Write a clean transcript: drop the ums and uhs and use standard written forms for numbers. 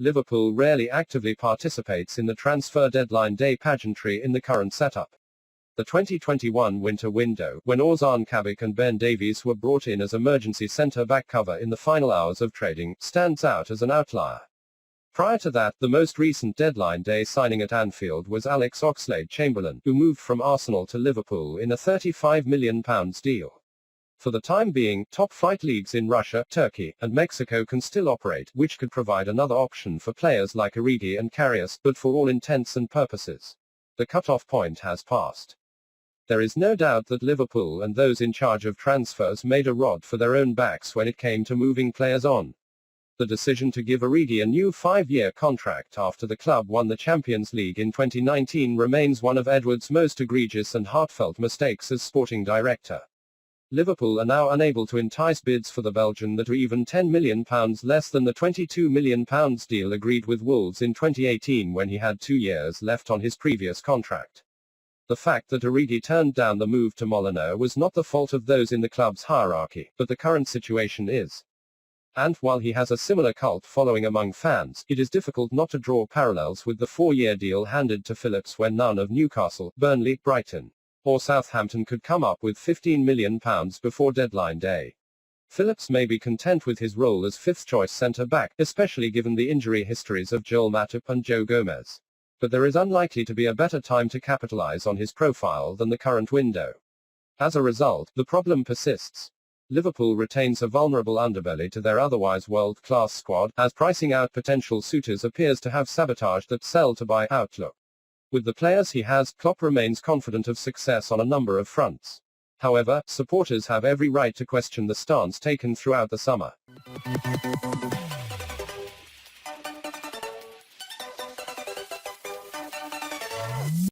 Liverpool rarely actively participates in the transfer deadline day pageantry in the current setup. The 2021 winter window, when Ozan Kabak and Ben Davies were brought in as emergency centre-back cover in the final hours of trading, stands out as an outlier. Prior to that, the most recent deadline day signing at Anfield was Alex Oxlade-Chamberlain, who moved from Arsenal to Liverpool in a £35 million deal. For the time being, top-flight leagues in Russia, Turkey, and Mexico can still operate, which could provide another option for players like Origi and Karius, but for all intents and purposes, the cut-off point has passed. There is no doubt that Liverpool and those in charge of transfers made a rod for their own backs when it came to moving players on. The decision to give Origi a new 5-year contract after the club won the Champions League in 2019 remains one of Edwards' most egregious and heartfelt mistakes as sporting director. Liverpool are now unable to entice bids for the Belgian that are even £10 million less than the £22 million deal agreed with Wolves in 2018 when he had 2 years left on his previous contract. The fact that Origi turned down the move to Molineux was not the fault of those in the club's hierarchy, but the current situation is. And, while he has a similar cult following among fans, it is difficult not to draw parallels with the 4-year deal handed to Phillips when none of Newcastle, Burnley, Brighton, or Southampton could come up with £15 million before deadline day. Phillips may be content with his role as fifth-choice centre-back, especially given the injury histories of Joel Matip and Joe Gomez. But there is unlikely to be a better time to capitalize on his profile than the current window. As a result, the problem persists. Liverpool retains a vulnerable underbelly to their otherwise world-class squad, as pricing out potential suitors appears to have sabotaged that sell-to-buy outlook. With the players he has, Klopp remains confident of success on a number of fronts. However, supporters have every right to question the stance taken throughout the summer.